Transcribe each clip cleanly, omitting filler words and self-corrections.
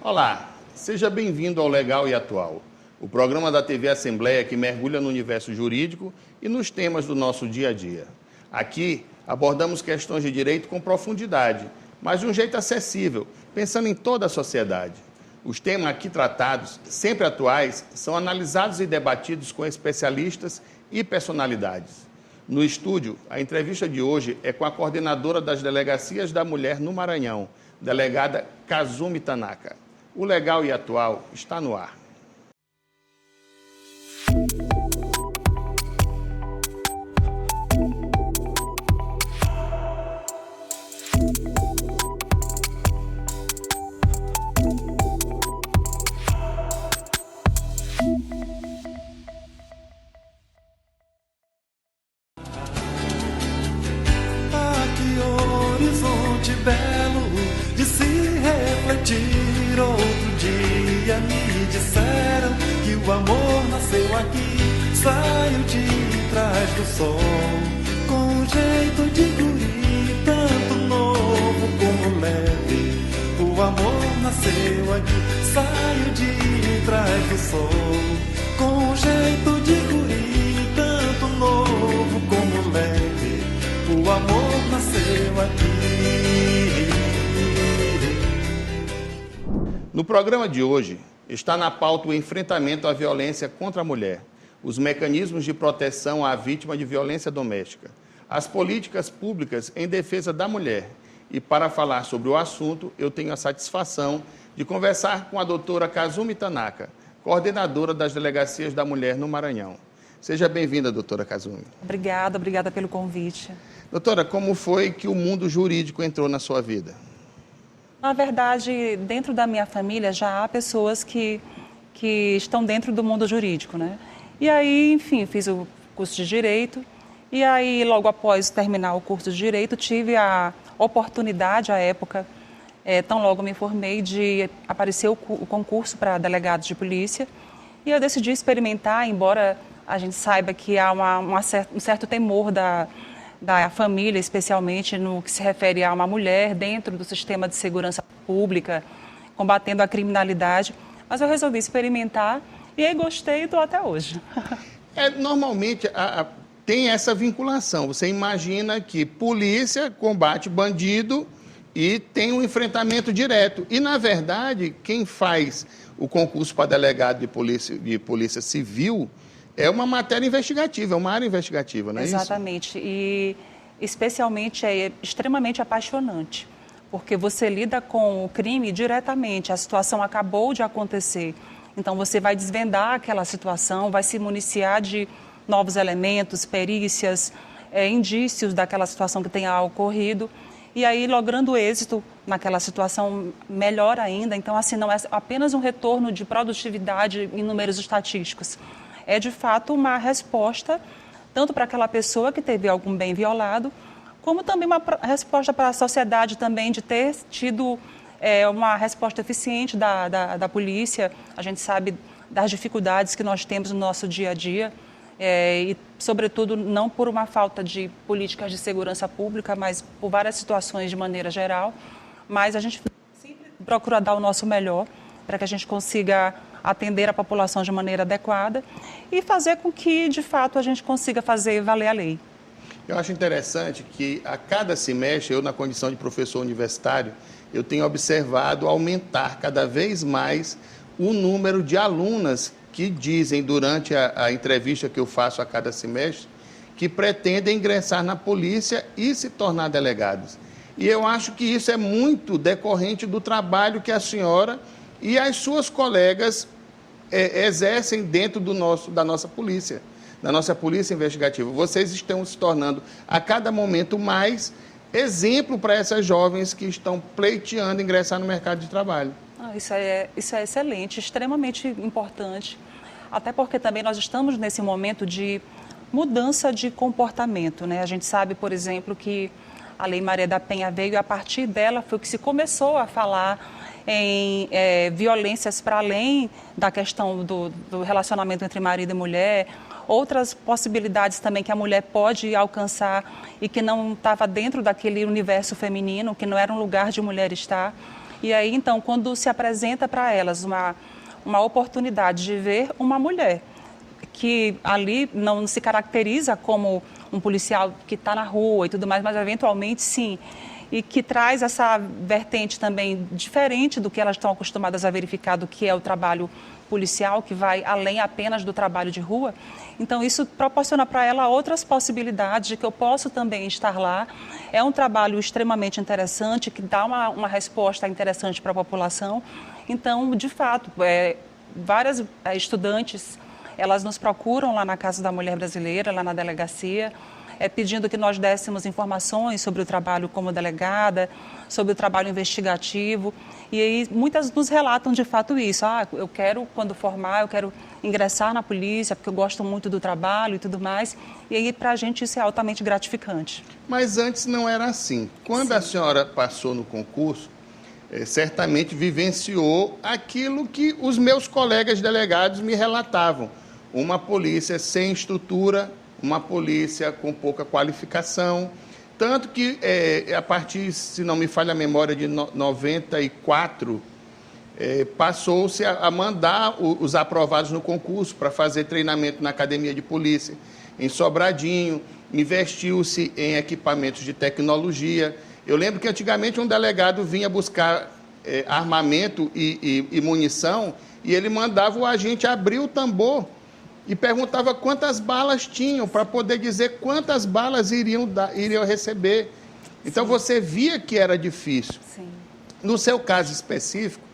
Olá, seja bem-vindo ao Legal e Atual, o programa da TV Assembleia que mergulha no universo jurídico e nos temas do nosso dia a dia. Aqui abordamos questões de direito com profundidade, mas de um jeito acessível, pensando em toda a sociedade. Os temas aqui tratados, sempre atuais, são analisados e debatidos com especialistas e personalidades. No estúdio, a entrevista de hoje é com a coordenadora das Delegacias da Mulher no Maranhão, delegada Kazumi Tanaka. O Legal e Atual está no ar. Belo de se refletir. Outro dia me disseram que o amor nasceu aqui, saiu de trás do sol, com um jeito de guri, tanto novo como leve. O amor nasceu aqui, saiu de trás do sol, com um jeito de guri, tanto novo como leve. O amor nasceu aqui. No programa de hoje, está na pauta o enfrentamento à violência contra a mulher, os mecanismos de proteção à vítima de violência doméstica, as políticas públicas em defesa da mulher. E para falar sobre o assunto, eu tenho a satisfação de conversar com a doutora Kazumi Tanaka, coordenadora das Delegacias da Mulher no Maranhão. Seja bem-vinda, doutora Kazumi. Obrigada pelo convite. Doutora, como foi que o mundo jurídico entrou na sua vida? Na verdade, dentro da minha família já há pessoas que estão dentro do mundo jurídico, né? E aí, enfim, fiz o curso de Direito e aí, logo após terminar o curso de Direito, tive a oportunidade, à época, tão logo me formei, de aparecer o concurso para delegado de polícia e eu decidi experimentar, embora a gente saiba que há um certo temor da família, especialmente no que se refere a uma mulher dentro do sistema de segurança pública, combatendo a criminalidade. Mas eu resolvi experimentar e aí gostei e estou até hoje. Normalmente tem essa vinculação. Você imagina que polícia combate bandido e tem um enfrentamento direto. E, na verdade, quem faz o concurso para delegado de polícia civil é uma matéria investigativa, é uma área investigativa, não é isso? Exatamente. E, especialmente, é extremamente apaixonante, porque você lida com o crime diretamente, a situação acabou de acontecer. Então, você vai desvendar aquela situação, vai se municiar de novos elementos, perícias, indícios daquela situação que tenha ocorrido. E aí, logrando êxito naquela situação, melhor ainda. Então, assim, não é apenas um retorno de produtividade em números estatísticos. É, de fato, uma resposta tanto para aquela pessoa que teve algum bem violado, como também uma resposta para a sociedade também de ter tido uma resposta eficiente da polícia. A gente sabe das dificuldades que nós temos no nosso dia a dia e, sobretudo, não por uma falta de políticas de segurança pública, mas por várias situações de maneira geral. Mas a gente sempre procura dar o nosso melhor para que a gente consiga atender a população de maneira adequada e fazer com que, de fato, a gente consiga fazer valer a lei. Eu acho interessante que a cada semestre, eu na condição de professor universitário, eu tenho observado aumentar cada vez mais o número de alunas que dizem durante a entrevista que eu faço a cada semestre que pretendem ingressar na polícia e se tornar delegados. E eu acho que isso é muito decorrente do trabalho que a senhora e as suas colegas exercem dentro da nossa polícia investigativa. Vocês estão se tornando, a cada momento, mais exemplo para essas jovens que estão pleiteando ingressar no mercado de trabalho. Isso é excelente, extremamente importante, até porque também nós estamos nesse momento de mudança de comportamento, né? A gente sabe, por exemplo, que a Lei Maria da Penha veio e a partir dela foi que se começou a falar em violências para além da questão do relacionamento entre marido e mulher, outras possibilidades também que a mulher pode alcançar e que não estava dentro daquele universo feminino, que não era um lugar de mulher estar. E aí, então, quando se apresenta para elas uma oportunidade de ver uma mulher que ali não se caracteriza como um policial que está na rua e tudo mais, mas eventualmente sim, e que traz essa vertente também diferente do que elas estão acostumadas a verificar, do que é o trabalho policial, que vai além apenas do trabalho de rua. Então, isso proporciona para ela outras possibilidades de que eu posso também estar lá. É um trabalho extremamente interessante, que dá uma resposta interessante para a população. Então, de fato, várias estudantes, elas nos procuram lá na Casa da Mulher Brasileira, lá na delegacia, pedindo que nós dessemos informações sobre o trabalho como delegada, sobre o trabalho investigativo. E aí muitas nos relatam de fato isso. Eu quero, quando formar, eu quero ingressar na polícia, porque eu gosto muito do trabalho e tudo mais. E aí para a gente isso é altamente gratificante. Mas antes não era assim. Quando a senhora passou no concurso, certamente vivenciou aquilo que os meus colegas delegados me relatavam. Uma polícia sem estrutura, uma polícia com pouca qualificação, tanto que a partir, se não me falha a memória, de 94, passou-se a mandar os aprovados no concurso para fazer treinamento na academia de polícia, em Sobradinho, investiu-se em equipamentos de tecnologia. Eu lembro que antigamente um delegado vinha buscar armamento e munição e ele mandava o agente abrir o tambor e perguntava quantas balas tinham, para poder dizer quantas balas iriam receber. Então, você via que era difícil. Sim. No seu caso específico,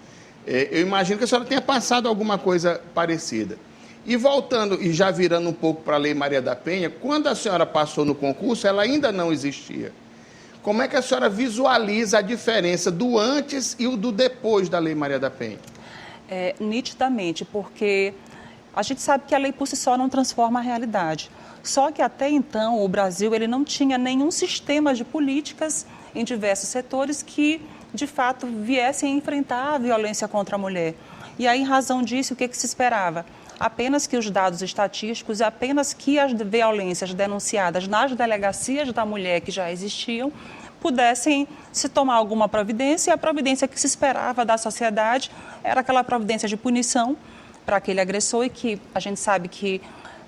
eu imagino que a senhora tenha passado alguma coisa parecida. E voltando, e já virando um pouco para a Lei Maria da Penha, quando a senhora passou no concurso, ela ainda não existia. Como é que a senhora visualiza a diferença do antes e o do depois da Lei Maria da Penha? Nitidamente, porque a gente sabe que a lei por si só não transforma a realidade. Só que até então o Brasil ele não tinha nenhum sistema de políticas em diversos setores que, de fato, viessem enfrentar a violência contra a mulher. E aí, em razão disso, o que se esperava? Apenas que os dados estatísticos, apenas que as violências denunciadas nas delegacias da mulher que já existiam, pudessem se tomar alguma providência, e a providência que se esperava da sociedade era aquela providência de punição para aquele agressor, e que a gente sabe que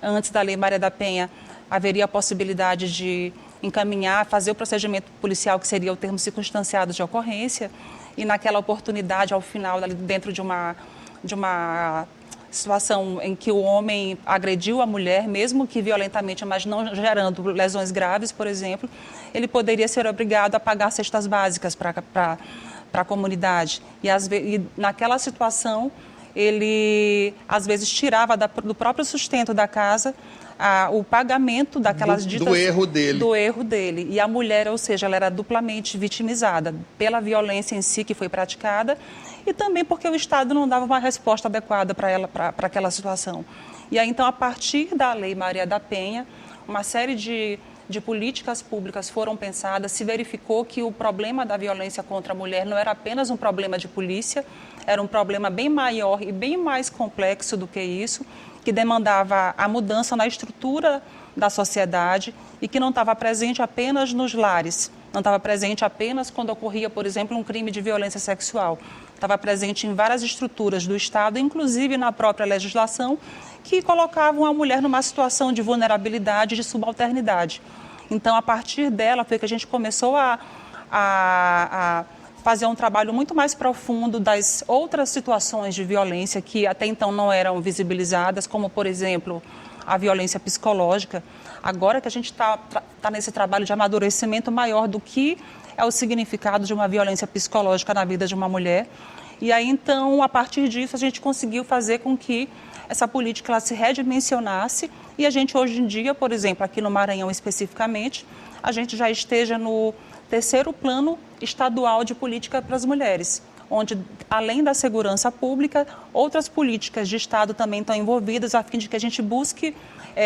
antes da Lei Maria da Penha haveria a possibilidade de encaminhar, fazer o procedimento policial, que seria o termo circunstanciado de ocorrência, e naquela oportunidade, ao final, dentro de uma situação em que o homem agrediu a mulher, mesmo que violentamente, mas não gerando lesões graves, por exemplo, ele poderia ser obrigado a pagar cestas básicas para a comunidade. E naquela situação, ele, às vezes, tirava do próprio sustento da casa o pagamento daquelas ditas... Do erro dele. Do erro dele. E a mulher, ou seja, ela era duplamente vitimizada pela violência em si que foi praticada e também porque o Estado não dava uma resposta adequada para ela, para aquela situação. E aí, então, a partir da Lei Maria da Penha, uma série de políticas públicas foram pensadas, se verificou que o problema da violência contra a mulher não era apenas um problema de polícia, era um problema bem maior e bem mais complexo do que isso, que demandava a mudança na estrutura da sociedade e que não estava presente apenas nos lares, não estava presente apenas quando ocorria, por exemplo, um crime de violência sexual. Estava presente em várias estruturas do Estado, inclusive na própria legislação, que colocavam a mulher numa situação de vulnerabilidade, de subalternidade. Então, a partir dela, foi que a gente começou a fazer um trabalho muito mais profundo das outras situações de violência que até então não eram visibilizadas, como, por exemplo, a violência psicológica. Agora que a gente está nesse trabalho de amadurecimento maior do que é o significado de uma violência psicológica na vida de uma mulher. E aí, então, a partir disso, a gente conseguiu fazer com que essa política ela se redimensionasse e a gente, hoje em dia, por exemplo, aqui no Maranhão especificamente, a gente já esteja no 3º plano estadual de política para as mulheres, onde, além da segurança pública, outras políticas de Estado também estão envolvidas, a fim de que a gente busque,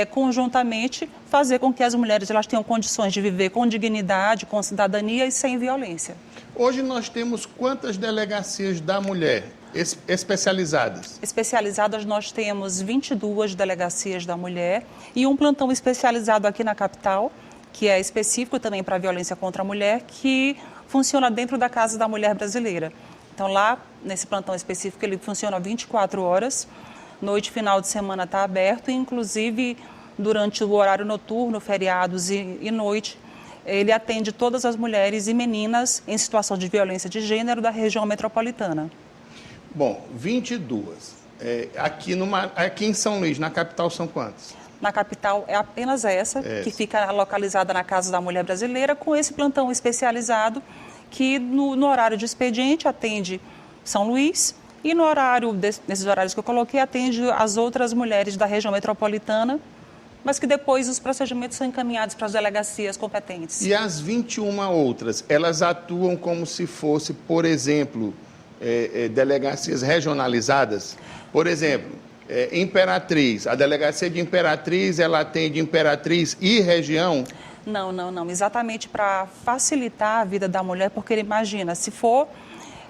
conjuntamente, fazer com que as mulheres elas tenham condições de viver com dignidade, com cidadania e sem violência. Hoje nós temos quantas delegacias da mulher especializadas? Especializadas nós temos 22 delegacias da mulher e um plantão especializado aqui na capital, que é específico também para a violência contra a mulher, que funciona dentro da Casa da Mulher Brasileira, Então, lá, nesse plantão específico, ele funciona 24 horas, noite e final de semana está aberto, e, inclusive, durante o horário noturno, feriados e noite, ele atende todas as mulheres e meninas em situação de violência de gênero da região metropolitana. Bom, 22. Aqui em São Luís, na capital, são quantas? Na capital é apenas essa, que fica localizada na Casa da Mulher Brasileira, com esse plantão especializado que no horário de expediente atende São Luís e no horário, nesses horários que eu coloquei, atende as outras mulheres da região metropolitana, mas que depois os procedimentos são encaminhados para as delegacias competentes. E as 21 outras, elas atuam como se fosse, por exemplo, delegacias regionalizadas? Por exemplo, Imperatriz, a delegacia de Imperatriz, ela atende Imperatriz e região? Não. Exatamente para facilitar a vida da mulher, porque imagina, se for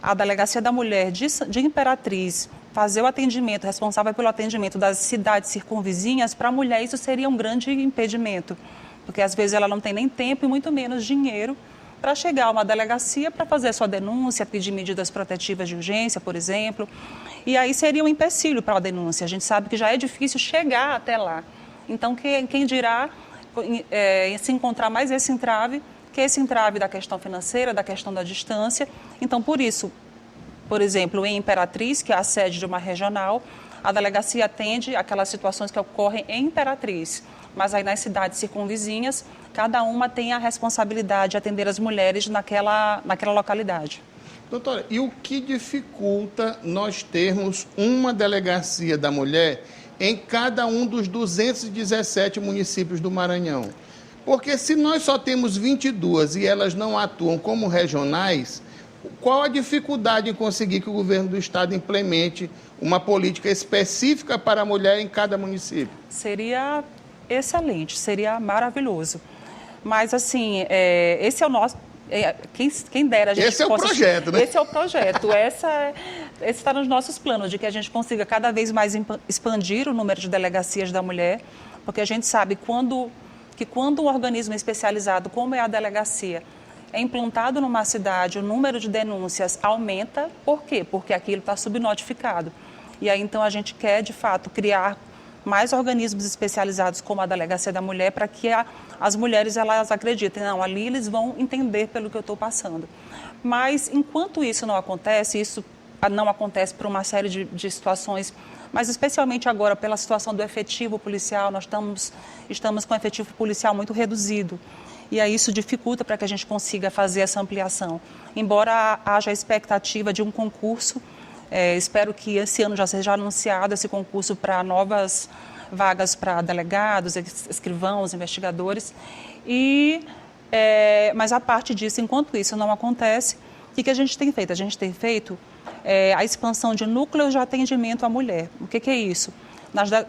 a delegacia da mulher de Imperatriz fazer o atendimento, responsável pelo atendimento das cidades circunvizinhas, para a mulher isso seria um grande impedimento, porque às vezes ela não tem nem tempo e muito menos dinheiro para chegar a uma delegacia para fazer a sua denúncia, pedir medidas protetivas de urgência, por exemplo, e aí seria um empecilho para a denúncia. A gente sabe que já é difícil chegar até lá. Então, quem dirá se encontrar mais esse entrave, que é esse entrave da questão financeira, da questão da distância. Então, por isso, por exemplo, em Imperatriz, que é a sede de uma regional, a delegacia atende aquelas situações que ocorrem em Imperatriz. Mas aí nas cidades circunvizinhas, cada uma tem a responsabilidade de atender as mulheres naquela localidade. Doutora, e o que dificulta nós termos uma delegacia da mulher em cada um dos 217 municípios do Maranhão? Porque se nós só temos 22 e elas não atuam como regionais, qual a dificuldade em conseguir que o governo do estado implemente uma política específica para a mulher em cada município? Seria excelente, seria maravilhoso. Mas, assim, esse é o nosso... Quem dera a gente Esse é o projeto, né? Esse é o projeto. Esse está nos nossos planos, de que a gente consiga cada vez mais expandir o número de delegacias da mulher, porque a gente sabe que quando um organismo especializado, como é a delegacia, é implantado numa cidade, o número de denúncias aumenta. Por quê? Porque aquilo está subnotificado. E aí, então, a gente quer, de fato, criar mais organismos especializados como a Delegacia da Mulher, para que as mulheres elas acreditem, não, ali eles vão entender pelo que eu estou passando. Mas, enquanto isso não acontece, isso não acontece por uma série de situações, mas especialmente agora pela situação do efetivo policial, nós estamos com o efetivo policial muito reduzido. E aí isso dificulta para que a gente consiga fazer essa ampliação. Embora haja a expectativa de um concurso, espero que esse ano já seja anunciado esse concurso para novas vagas para delegados, escrivãos, investigadores. Mas a parte disso, enquanto isso não acontece, o que a gente tem feito? A gente tem feito a expansão de núcleos de atendimento à mulher. O que é isso?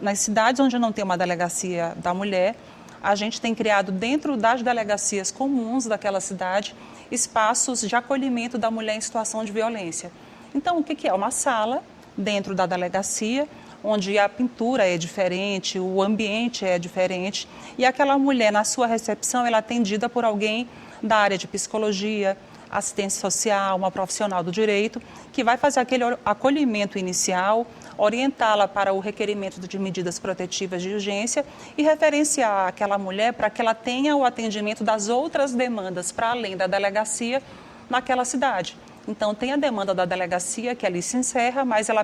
Nas cidades onde não tem uma delegacia da mulher, a gente tem criado dentro das delegacias comuns daquela cidade espaços de acolhimento da mulher em situação de violência. Então, o que é? Uma sala dentro da delegacia, onde a pintura é diferente, o ambiente é diferente, e aquela mulher, na sua recepção, ela é atendida por alguém da área de psicologia, assistência social, uma profissional do direito, que vai fazer aquele acolhimento inicial, orientá-la para o requerimento de medidas protetivas de urgência e referenciar aquela mulher para que ela tenha o atendimento das outras demandas para além da delegacia naquela cidade. Então, tem a demanda da delegacia, que ali se encerra, mas ela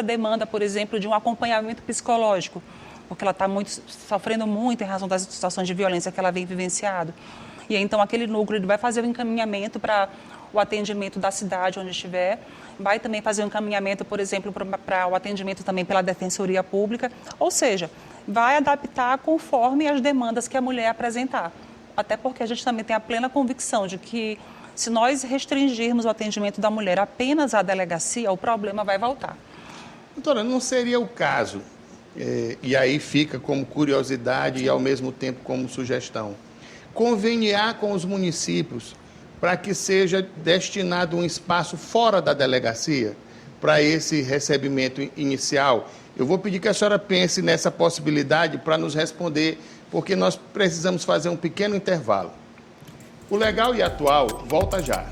demanda, por exemplo, de um acompanhamento psicológico, porque ela está sofrendo muito em razão das situações de violência que ela vem vivenciando. E aí, então, aquele núcleo ele vai fazer o encaminhamento para o atendimento da cidade onde estiver, vai também fazer o encaminhamento, por exemplo, para o atendimento também pela Defensoria Pública, ou seja, vai adaptar conforme as demandas que a mulher apresentar. Até porque a gente também tem a plena convicção de que, se nós restringirmos o atendimento da mulher apenas à delegacia, o problema vai voltar. Doutora, não seria o caso, e aí fica como curiosidade e ao mesmo tempo como sugestão, conveniar com os municípios para que seja destinado um espaço fora da delegacia para esse recebimento inicial? Eu vou pedir que a senhora pense nessa possibilidade para nos responder, porque nós precisamos fazer um pequeno intervalo. O Legal e Atual volta já.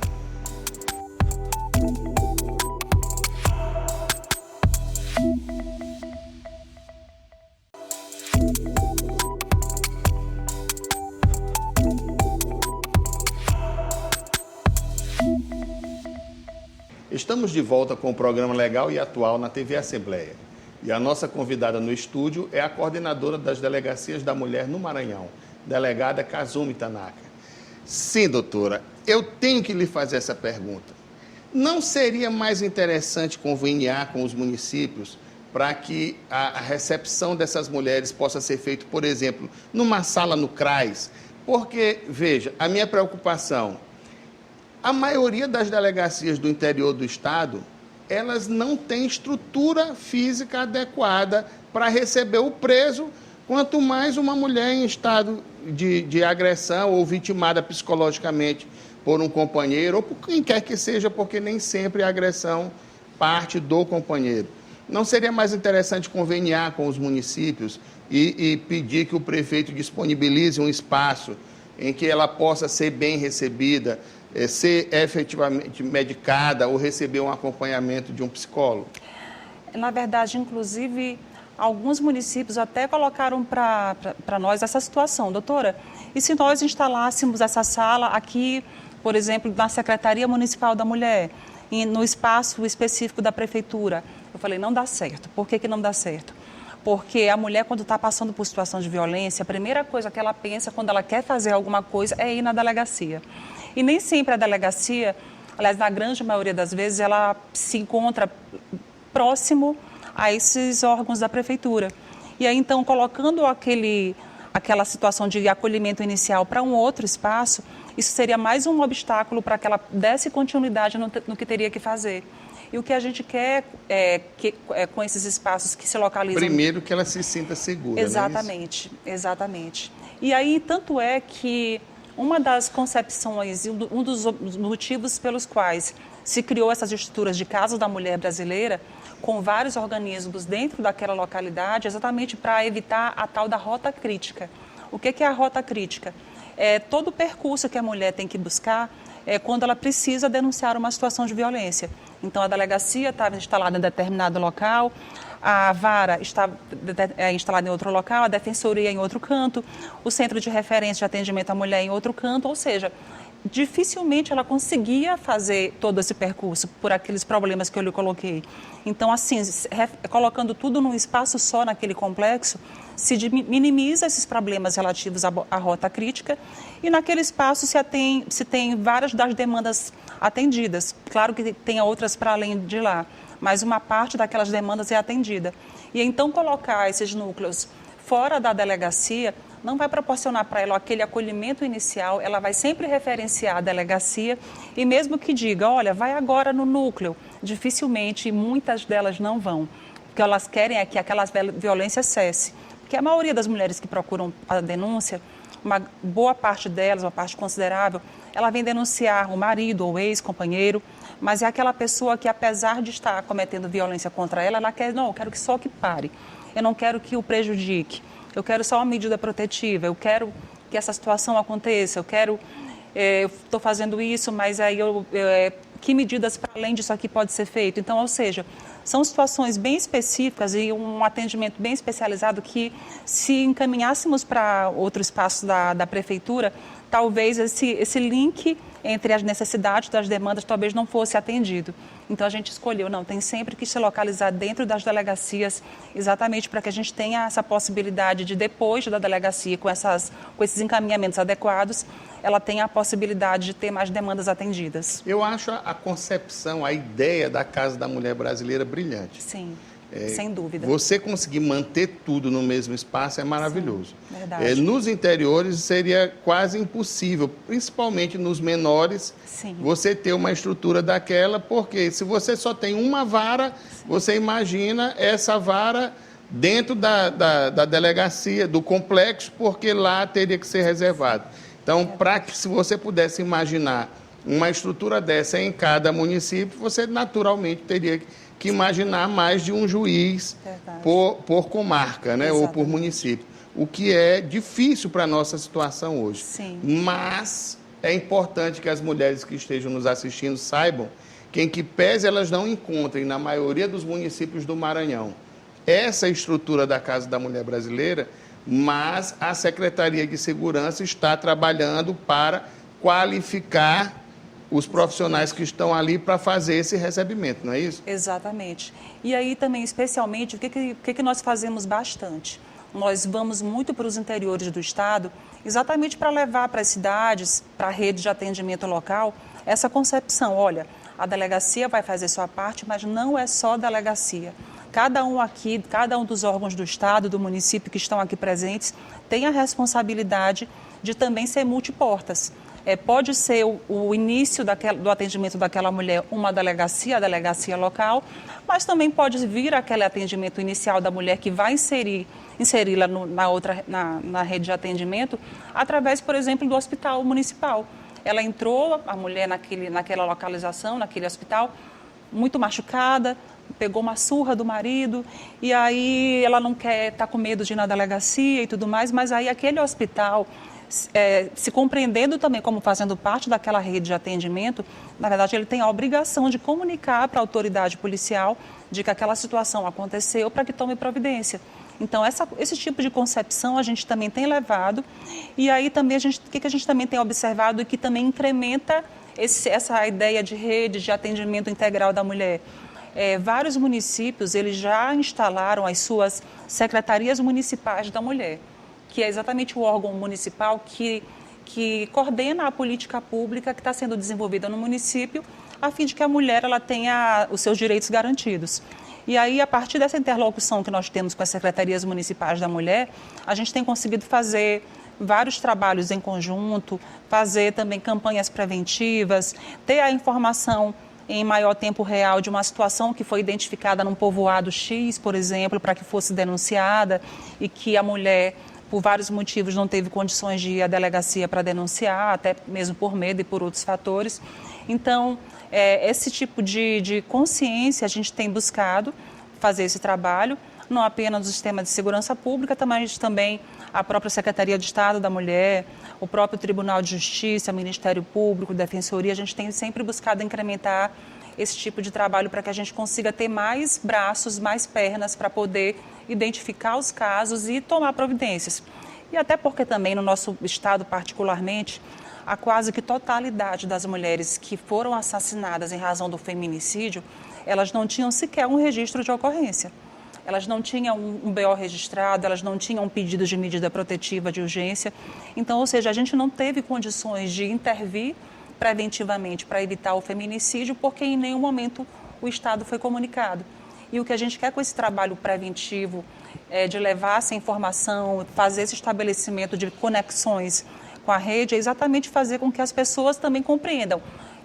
Estamos de volta com o programa Legal e Atual na TV Assembleia. E a nossa convidada no estúdio é a coordenadora das Delegacias da Mulher no Maranhão, delegada Kazumi Tanaka. Sim, doutora, eu tenho que lhe fazer essa pergunta. Não seria mais interessante conveniar com os municípios para que a recepção dessas mulheres possa ser feita, por exemplo, numa sala no CRAS? Porque, veja, a minha preocupação, a maioria das delegacias do interior do estado, elas não têm estrutura física adequada para receber o preso, quanto mais uma mulher em estado de agressão ou vitimada psicologicamente por um companheiro, ou por quem quer que seja, porque nem sempre a agressão parte do companheiro. Não seria mais interessante conveniar com os municípios e pedir que o prefeito disponibilize um espaço em que ela possa ser bem recebida, ser efetivamente medicada ou receber um acompanhamento de um psicólogo? Na verdade, inclusive, alguns municípios até colocaram para nós essa situação. Doutora, e se nós instalássemos essa sala aqui, por exemplo, na Secretaria Municipal da Mulher, no espaço específico da Prefeitura? Eu falei, não dá certo. Por que não dá certo? Porque a mulher, quando está passando por situação de violência, a primeira coisa que ela pensa quando ela quer fazer alguma coisa é ir na delegacia. E nem sempre a delegacia, aliás, na grande maioria das vezes, ela se encontra próximo a esses órgãos da prefeitura. E aí, então, colocando aquela situação de acolhimento inicial para um outro espaço, isso seria mais um obstáculo para que ela desse continuidade no que teria que fazer. E o que a gente quer com esses espaços que se localizam... Primeiro, que ela se sinta segura, exatamente, não é isso? Exatamente. E aí, tanto é que uma das concepções, um dos motivos pelos quais se criou essas estruturas de Casa da Mulher Brasileira, com vários organismos dentro daquela localidade, exatamente para evitar a tal da rota crítica. O que é a rota crítica? É todo o percurso que a mulher tem que buscar quando ela precisa denunciar uma situação de violência. Então, a delegacia estava instalada em determinado local, a vara está instalada em outro local, a defensoria em outro canto, o centro de referência de atendimento à mulher em outro canto, ou seja, dificilmente ela conseguia fazer todo esse percurso por aqueles problemas que eu lhe coloquei. Então, assim, colocando tudo num espaço só naquele complexo, se minimiza esses problemas relativos à rota crítica e naquele espaço se tem várias das demandas atendidas. Claro que tem outras para além de lá, mas uma parte daquelas demandas é atendida. E então colocar esses núcleos fora da delegacia não vai proporcionar para ela aquele acolhimento inicial, ela vai sempre referenciar a delegacia e mesmo que diga, olha, vai agora no núcleo, dificilmente muitas delas não vão. O que elas querem é que aquela violência cesse. Porque a maioria das mulheres que procuram a denúncia, uma boa parte delas, uma parte considerável, ela vem denunciar o marido ou o ex-companheiro, mas é aquela pessoa que, apesar de estar cometendo violência contra ela, ela quer, não, eu quero que só que pare, eu não quero que o prejudique, eu quero só uma medida protetiva, eu quero que essa situação aconteça, eu estou fazendo isso, mas aí que medidas para além disso aqui pode ser feito? Então, ou seja, são situações bem específicas e um atendimento bem especializado que, se encaminhássemos para outro espaço da prefeitura, talvez esse link entre as necessidades das demandas talvez não fosse atendido. Então, a gente escolheu, não, tem sempre que se localizar dentro das delegacias, exatamente para que a gente tenha essa possibilidade de, depois da delegacia, com esses encaminhamentos adequados, ela tenha a possibilidade de ter mais demandas atendidas. Eu acho a concepção, a ideia da Casa da Mulher Brasileira brilhante. Sim, sem dúvida. Você conseguir manter tudo no mesmo espaço é maravilhoso. Sim, verdade. Nos interiores seria quase impossível, principalmente nos menores, sim, você ter uma estrutura daquela, porque se você só tem uma vara, sim, você imagina essa vara dentro da delegacia, do complexo, porque lá teria que ser reservado. Então, para que, se você pudesse imaginar uma estrutura dessa em cada município, você naturalmente teria que imaginar mais de um juiz por comarca, né, ou por município, o que é difícil para a nossa situação hoje. Sim. Mas é importante que as mulheres que estejam nos assistindo saibam que, em que pese elas não encontrem, na maioria dos municípios do Maranhão, essa estrutura da Casa da Mulher Brasileira, mas a Secretaria de Segurança está trabalhando para qualificar os profissionais que estão ali para fazer esse recebimento, não é isso? Exatamente. E aí também, especialmente, o que nós fazemos bastante? Nós vamos muito para os interiores do estado, exatamente para levar para as cidades, para a rede de atendimento local, essa concepção, olha, a delegacia vai fazer sua parte, mas não é só a delegacia. Cada um aqui, cada um dos órgãos do estado, do município que estão aqui presentes, tem a responsabilidade de também ser multiportas. Pode ser o início do atendimento daquela mulher uma delegacia, a delegacia local, mas também pode vir aquele atendimento inicial da mulher que vai inseri-la na rede de atendimento através, por exemplo, do hospital municipal. Ela entrou, a mulher naquela localização, naquele hospital, muito machucada, pegou uma surra do marido e aí ela não quer, está com medo de ir na delegacia e tudo mais, mas aí aquele hospital, se compreendendo também como fazendo parte daquela rede de atendimento, na verdade ele tem a obrigação de comunicar para a autoridade policial de que aquela situação aconteceu para que tome providência. Então, esse tipo de concepção a gente também tem levado e aí também o que a gente também tem observado e que também incrementa essa ideia de rede de atendimento integral da mulher. Vários municípios eles já instalaram as suas secretarias municipais da mulher, que é exatamente o órgão municipal que coordena a política pública que está sendo desenvolvida no município, a fim de que a mulher ela tenha os seus direitos garantidos. E aí, a partir dessa interlocução que nós temos com as secretarias municipais da mulher, a gente tem conseguido fazer vários trabalhos em conjunto, fazer também campanhas preventivas, ter a informação em maior tempo real de uma situação que foi identificada num povoado X, por exemplo, para que fosse denunciada e que a mulher, por vários motivos, não teve condições de ir à delegacia para denunciar, até mesmo por medo e por outros fatores. Então, esse tipo de consciência a gente tem buscado fazer esse trabalho, não apenas no sistema de segurança pública, mas também a própria Secretaria de Estado da Mulher, o próprio Tribunal de Justiça, Ministério Público, Defensoria, a gente tem sempre buscado incrementar esse tipo de trabalho para que a gente consiga ter mais braços, mais pernas para poder identificar os casos e tomar providências. E até porque também no nosso estado particularmente, a quase que totalidade das mulheres que foram assassinadas em razão do feminicídio, elas não tinham sequer um registro de ocorrência. Elas não tinham um BO registrado, elas não tinham um pedido de medida protetiva de urgência. Então, ou seja, a gente não teve condições de intervir preventivamente para evitar o feminicídio, porque em nenhum momento o Estado foi comunicado. E o que a gente quer com esse trabalho preventivo de levar essa informação, fazer esse estabelecimento de conexões com a rede, é exatamente fazer com que as pessoas também compreendam.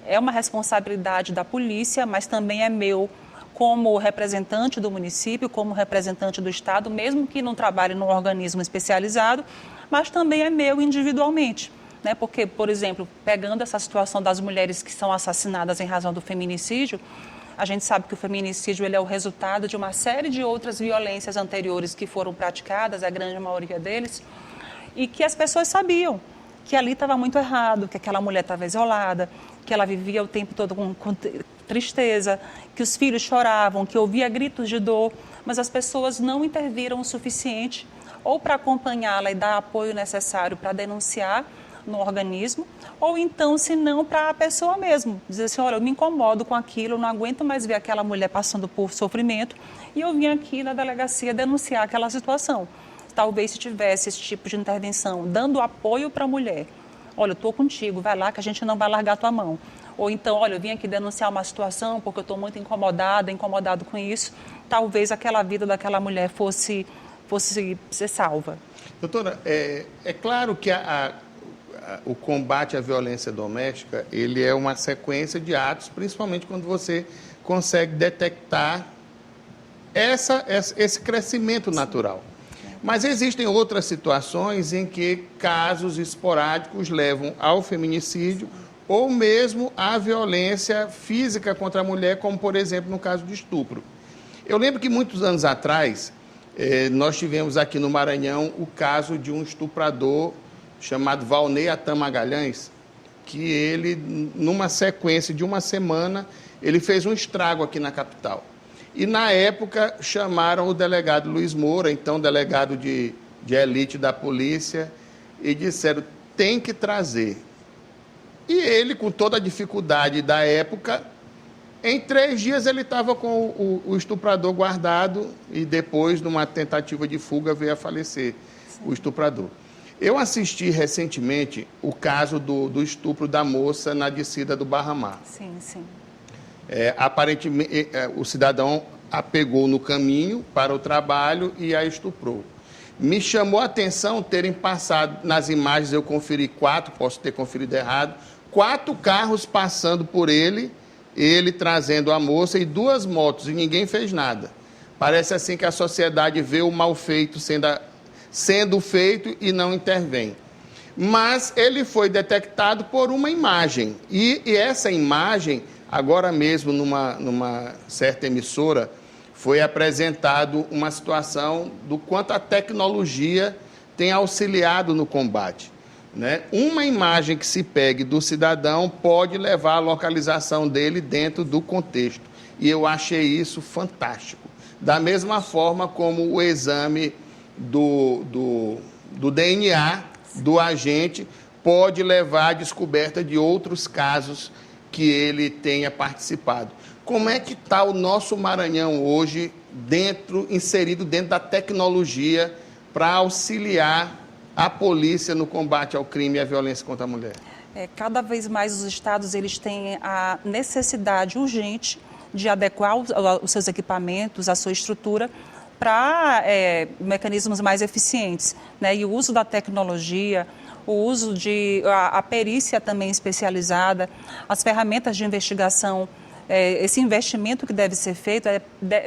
É uma responsabilidade da polícia, mas também é meu como representante do município, como representante do Estado, mesmo que não trabalhe num organismo especializado, mas também é meu individualmente. Né? Porque, por exemplo, pegando essa situação das mulheres que são assassinadas em razão do feminicídio, a gente sabe que o feminicídio ele é o resultado de uma série de outras violências anteriores que foram praticadas, a grande maioria deles, e que as pessoas sabiam que ali estava muito errado, que aquela mulher estava isolada, que ela vivia o tempo todo com tristeza, que os filhos choravam, que ouvia gritos de dor, mas as pessoas não interviram o suficiente ou para acompanhá-la e dar apoio necessário para denunciar no organismo, ou então, se não, para a pessoa mesmo. Dizer assim, olha, eu me incomodo com aquilo, eu não aguento mais ver aquela mulher passando por sofrimento e eu vim aqui na delegacia denunciar aquela situação. Talvez se tivesse esse tipo de intervenção, dando apoio para a mulher. Olha, eu estou contigo, vai lá que a gente não vai largar a tua mão. Ou então, olha, eu vim aqui denunciar uma situação porque eu estou muito incomodado com isso. Talvez aquela vida daquela mulher fosse ser salva. Doutora, é claro que o combate à violência doméstica, ele é uma sequência de atos, principalmente quando você consegue detectar esse crescimento natural. Mas existem outras situações em que casos esporádicos levam ao feminicídio ou mesmo à violência física contra a mulher, como, por exemplo, no caso de estupro. Eu lembro que muitos anos atrás, nós tivemos aqui no Maranhão o caso de um estuprador chamado Valnei Atan Magalhães, que ele, numa sequência de uma semana, ele fez um estrago aqui na capital. E, na época, chamaram o delegado Luiz Moura, então delegado de elite da polícia, e disseram, tem que trazer. E ele, com toda a dificuldade da época, em 3 dias ele estava com o estuprador guardado e depois, numa tentativa de fuga, veio a falecer o estuprador. Eu assisti recentemente o caso do estupro da moça na descida do Barra Mar. Sim, sim. Aparentemente, o cidadão a pegou no caminho para o trabalho e a estuprou. Me chamou a atenção terem passado, nas imagens eu conferi 4, posso ter conferido errado, 4 carros passando por ele trazendo a moça e 2 motos, e ninguém fez nada. Parece assim que a sociedade vê o mal feito sendo feito e não intervém. Mas ele foi detectado por uma imagem, e essa imagem, agora mesmo numa certa emissora, foi apresentado uma situação do quanto a tecnologia tem auxiliado no combate. Né? Uma imagem que se pegue do cidadão pode levar à localização dele dentro do contexto. E eu achei isso fantástico. Da mesma forma como o exame do DNA do agente pode levar à descoberta de outros casos que ele tenha participado. Como é que está o nosso Maranhão hoje, inserido dentro da tecnologia para auxiliar a polícia no combate ao crime e à violência contra a mulher? Cada vez mais os estados eles têm a necessidade urgente de adequar os seus equipamentos, a sua estrutura, para mecanismos mais eficientes, né? E o uso da tecnologia, o uso de a perícia também especializada, as ferramentas de investigação, esse investimento que deve ser feito,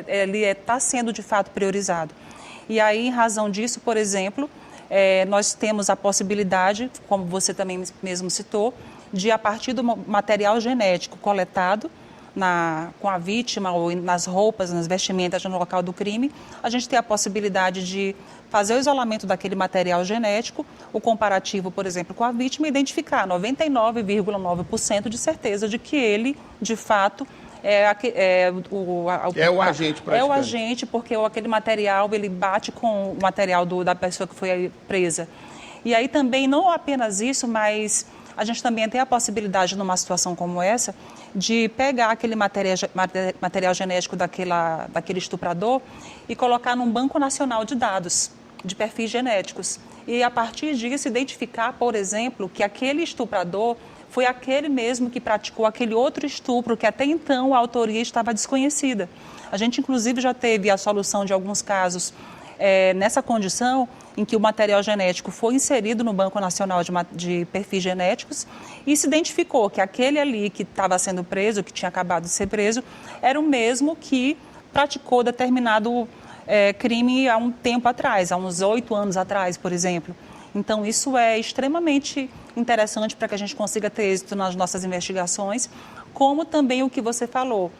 ele está sendo de fato priorizado. E aí, em razão disso, por exemplo, nós temos a possibilidade, como você também mesmo citou, de, a partir do material genético coletado com a vítima ou nas roupas, nas vestimentas no local do crime, a gente tem a possibilidade de fazer o isolamento daquele material genético, o comparativo, por exemplo, com a vítima, e identificar 99,9% de certeza de que ele, de fato, é o agente, praticamente. É o agente, porque aquele material ele bate com o material da pessoa que foi presa. E aí também, não apenas isso, mas a gente também tem a possibilidade, numa situação como essa, de pegar aquele material genético daquele estuprador e colocar num banco nacional de dados, de perfis genéticos. E, a partir disso, identificar, por exemplo, que aquele estuprador foi aquele mesmo que praticou aquele outro estupro, que até então a autoria estava desconhecida. A gente, inclusive, já teve a solução de alguns casos nessa condição, em que o material genético foi inserido no Banco Nacional de Perfis Genéticos e se identificou que aquele ali que estava sendo preso, que tinha acabado de ser preso, era o mesmo que praticou determinado crime há um tempo atrás, há uns 8 anos atrás, por exemplo. Então, isso é extremamente interessante para que a gente consiga ter êxito nas nossas investigações, como também o que você falou,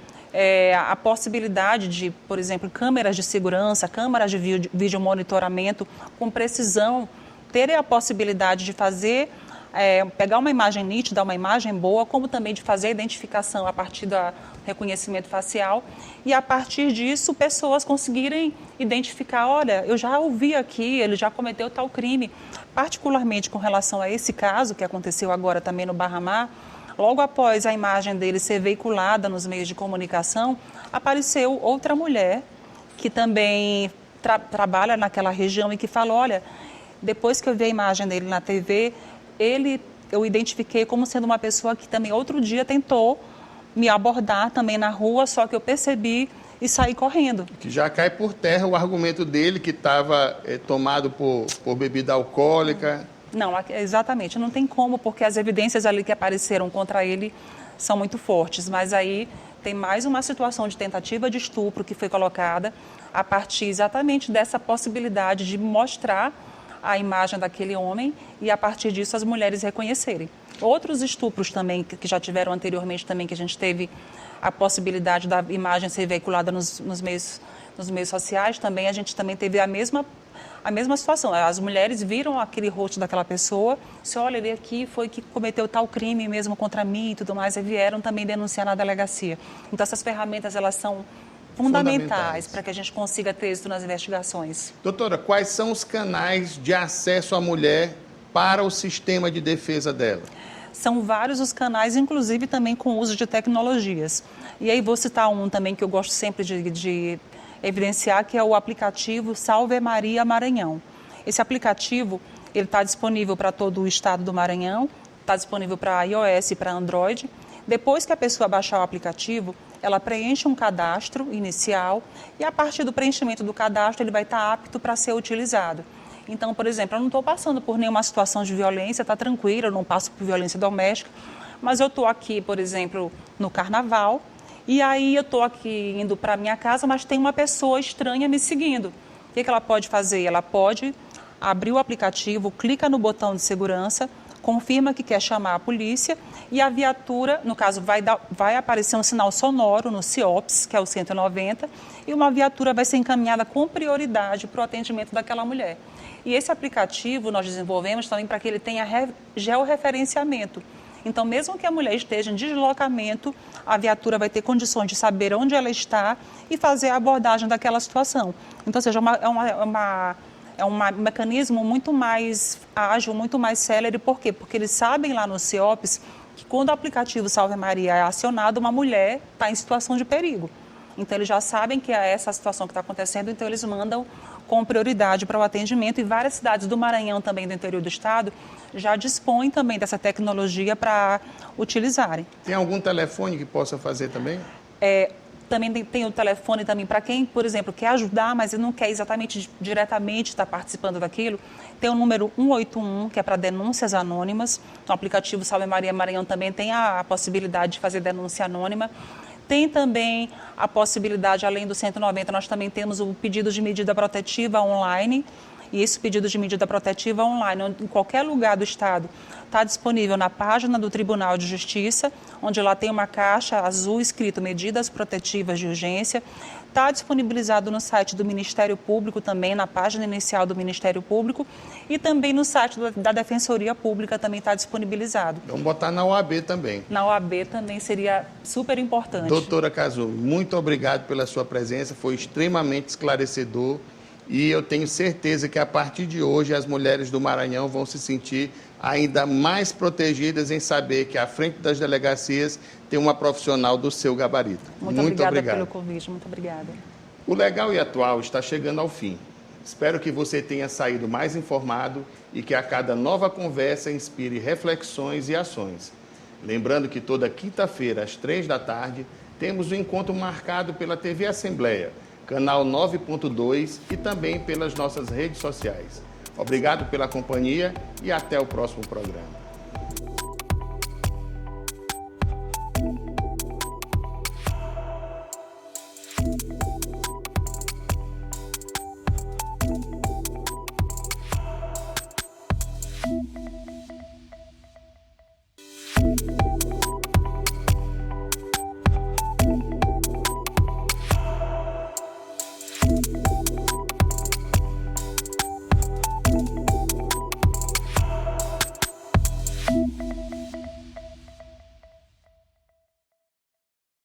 a possibilidade de, por exemplo, câmeras de segurança, câmeras de vídeo monitoramento com precisão, terem a possibilidade de fazer, pegar uma imagem nítida, uma imagem boa, como também de fazer a identificação a partir do reconhecimento facial e, a partir disso, pessoas conseguirem identificar, olha, eu já ouvi aqui, ele já cometeu tal crime. Particularmente com relação a esse caso, que aconteceu agora também no Barra Mar, logo após a imagem dele ser veiculada nos meios de comunicação, apareceu outra mulher que também trabalha naquela região e que falou, olha, depois que eu vi a imagem dele na TV, eu identifiquei como sendo uma pessoa que também outro dia tentou me abordar também na rua, só que eu percebi e saí correndo. Que já cai por terra o argumento dele que estava tomado por bebida alcoólica. Não, exatamente, não tem como, porque as evidências ali que apareceram contra ele são muito fortes, mas aí tem mais uma situação de tentativa de estupro que foi colocada a partir exatamente dessa possibilidade de mostrar a imagem daquele homem e, a partir disso, as mulheres reconhecerem. Outros estupros também, que já tiveram anteriormente também, que a gente teve a possibilidade da imagem ser veiculada nos meios sociais, também a gente também teve a mesma situação. As mulheres viram aquele rosto daquela pessoa, se olha, ele aqui foi que cometeu tal crime mesmo contra mim e tudo mais, e vieram também denunciar na delegacia. Então, essas ferramentas, elas são fundamentais para que a gente consiga ter êxito nas investigações. Doutora, quais são os canais de acesso à mulher para o sistema de defesa dela? São vários os canais, inclusive também com o uso de tecnologias. E aí vou citar um também que eu gosto sempre de evidenciar, que é o aplicativo Salve Maria Maranhão. Esse aplicativo ele está disponível para todo o estado do Maranhão, está disponível para iOS e para Android. Depois que a pessoa baixar o aplicativo, ela preenche um cadastro inicial e a partir do preenchimento do cadastro ele vai estar apto para ser utilizado. Então, por exemplo, eu não estou passando por nenhuma situação de violência, está tranquila, eu não passo por violência doméstica, mas eu estou aqui, por exemplo, no carnaval, e aí eu estou aqui indo para a minha casa, mas tem uma pessoa estranha me seguindo. O que ela pode fazer? Ela pode abrir o aplicativo, clica no botão de segurança, confirma que quer chamar a polícia e a viatura, no caso, vai aparecer um sinal sonoro no CIOPS, que é o 190, e uma viatura vai ser encaminhada com prioridade para o atendimento daquela mulher. E esse aplicativo nós desenvolvemos também para que ele tenha georreferenciamento. Então, mesmo que a mulher esteja em deslocamento, a viatura vai ter condições de saber onde ela está e fazer a abordagem daquela situação. Então, ou seja, é um mecanismo muito mais ágil, muito mais célere. Por quê? Porque eles sabem lá no CIOPS que quando o aplicativo Salve Maria é acionado, uma mulher está em situação de perigo. Então, eles já sabem que é essa a situação que está acontecendo, então eles mandam com prioridade para o atendimento e várias cidades do Maranhão, também do interior do estado, já dispõem também dessa tecnologia para utilizarem. Tem algum telefone que possa fazer também? Também tem o telefone também para quem, por exemplo, quer ajudar, mas não quer exatamente diretamente estar participando daquilo. Tem o número 181, que é para denúncias anônimas. O aplicativo Salve Maria Maranhão também tem a possibilidade de fazer denúncia anônima. Tem também a possibilidade, além do 190, nós também temos o pedido de medida protetiva online. E esse pedido de medida protetiva online, em qualquer lugar do estado, está disponível na página do Tribunal de Justiça, onde lá tem uma caixa azul escrito Medidas Protetivas de Urgência. Está disponibilizado no site do Ministério Público também, na página inicial do Ministério Público, e também no site da Defensoria Pública também está disponibilizado. Vamos botar na OAB também. Na OAB também seria super importante. Doutora Kazumi, muito obrigado pela sua presença, foi extremamente esclarecedor. E eu tenho certeza que a partir de hoje as mulheres do Maranhão vão se sentir ainda mais protegidas em saber que à frente das delegacias tem uma profissional do seu gabarito. Muito obrigada pelo convite, muito obrigada. O Legal e Atual está chegando ao fim. Espero que você tenha saído mais informado e que a cada nova conversa inspire reflexões e ações. Lembrando que toda quinta-feira, às 3 da tarde, temos um encontro marcado pela TV Assembleia, canal 9.2 e também pelas nossas redes sociais. Obrigado pela companhia e até o próximo programa.